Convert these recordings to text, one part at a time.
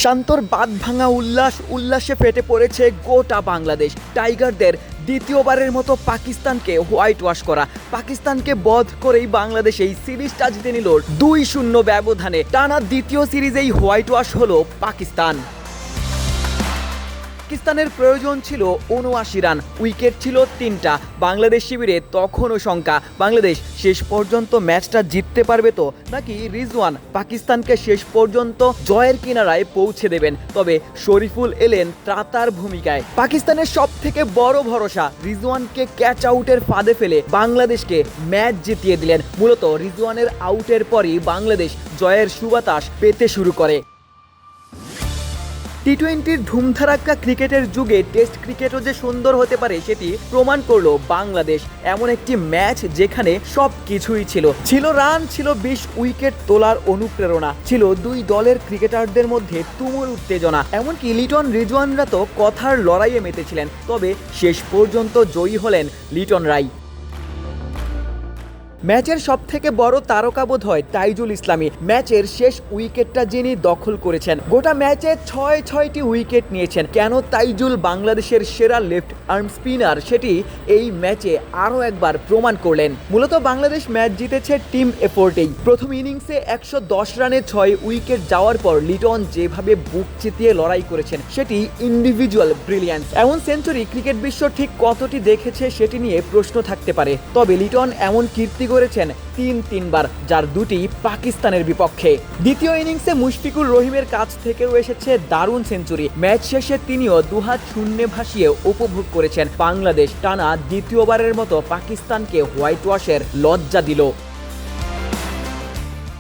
শান্তর বাঁধ ভাঙা উল্লাসে ফেটে পড়েছে গোটা বাংলাদেশ। টাইগারদের দ্বিতীয়বারের মতো পাকিস্তানকে হোয়াইট ওয়াশ করা, পাকিস্তানকে বধ করেই বাংলাদেশ এই সিরিজটা জিতে নিল 2-0 ব্যবধানে। টানা দ্বিতীয় সিরিজেই হোয়াইট ওয়াশ হলো পাকিস্তানের প্রয়োজন ছিল ৭৯ রান, উইকেট ছিল ৩টা। বাংলাদেশ শিবিরে তখনও শঙ্কা, বাংলাদেশ শেষ পর্যন্ত ম্যাচটা জিততে পারবে তো, নাকি রিজওয়ান পাকিস্তানকে শেষ পর্যন্ত জয়ের কিনারায় পৌঁছে দেবেন। তবে শরীফুল এলেন ত্রাতার ভূমিকায়। পাকিস্তানের সব থেকে বড় ভরসা রিজওয়ানকে ক্যাচ আউটের ফাঁদে ফেলে বাংলাদেশকে ম্যাচ জিতিয়ে দিলেন। মূলত রিজওয়ানের আউটের পরই বাংলাদেশ জয়ের সুবাতাস পেতে শুরু করে। টি-20-র ধুমধারাক্কা ক্রিকেটের যুগে টেস্ট ক্রিকেটও যে সুন্দর হতে পারে সেটি প্রমাণ করলো বাংলাদেশ। এমন একটি ম্যাচ যেখানে সব কিছুই ছিল রান, ছিল 20 উইকেট তোলার অনুপ্রেরণা, ছিল দুই দলের ক্রিকেটারদের মধ্যে তুমুল উত্তেজনা। এমনকি লিটন রিজওয়ানরা তো কথার লড়াইয়ে মেতেছিলেন। তবে শেষ পর্যন্ত জয়ী হলেন লিটন রায়। ম্যাচের সব থেকে বড় তারকা বোধ হয় তাইজুল ইসলামী। ম্যাচের শেষ উইকেটটা যিনি দখল করেছেন, গোটা ম্যাচে 6টি উইকেট নিয়েছেন। কেন তাইজুল বাংলাদেশের সেরা লেফট আর্ম স্পিনার সেটি এই ম্যাচে আরও একবার প্রমাণ করলেন। মূলত বাংলাদেশ ম্যাচ জিতেছে টিম এফোর্টেই। প্রথম ইনিংসে 110 রানে 6 উইকেট যাওয়ার পর লিটন যেভাবে বুক চিতিয়ে লড়াই করেছেন সেটি ইন্ডিভিজুয়াল ব্রিলিয়ান্স। এমন সেঞ্চুরি ক্রিকেট বিশ্ব ঠিক কতটি দেখেছে সেটি নিয়ে প্রশ্ন থাকতে পারে। তবে লিটন এমন কীর্তি করেছেন তিনবার, যার দুটি পাকিস্তানের বিপক্ষে। দ্বিতীয় ইনিংসে মুশফিকুর রহিমের কাছ থেকেও এসেছে দারুণ সেঞ্চুরি। ম্যাচ শেষে তিনিও দুহাত শূন্যে ভাসিয়ে উপভোগ করেছেন। বাংলাদেশ টানা দ্বিতীয়বারের মতো পাকিস্তানকে হোয়াইট ওয়াশের লজ্জা দিল।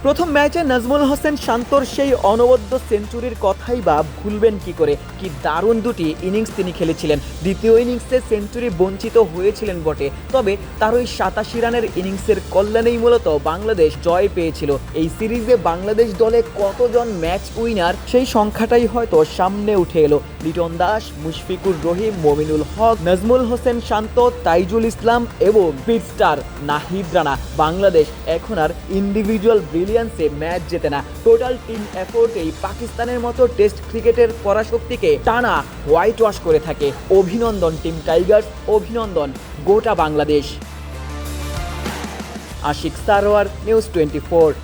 প্রথম ম্যাচে নাজমুল হোসেন শান্তর সেই অনবদ্য সেঞ্চুরির কথাই বা ভুলবেন কি করে। কি দারুণ দুটি ইনিংস তিনি খেলেছিলেন। দ্বিতীয় ইনিংসে সেঞ্চুরি বঞ্চিত হয়েছিলেন বটে, তবে তার ওই 87 রানের ইনিংসের কল্যাণেই মূলত বাংলাদেশ জয় পেয়েছিল। এই সিরিজে বাংলাদেশ দলে কতজন ম্যাচ উইনার সেই সংখ্যাটাই হয়তো সামনে উঠে এলো। লিটন দাস, মুশফিকুর রহিম, মমিনুল হক, নাজমুল হোসেন শান্ত, তাইজুল ইসলাম এবং স্পিড স্টার নাহিদ রানা। বাংলাদেশ এখন আর ইন্ডিভিজুয়াল ব্রিলিয়ান্সে ম্যাচ জেতে না, টোটাল টিম এফোর্টেই পাকিস্তানের মতো টেস্ট ক্রিকেটের পরাশক্তিকে টানা হোয়াইট ওয়াশ করে থাকে। অভিনন্দন টিম টাইগার্স, অভিনন্দন গোটা বাংলাদেশ। আশিক সারোয়ার, নিউজ 24।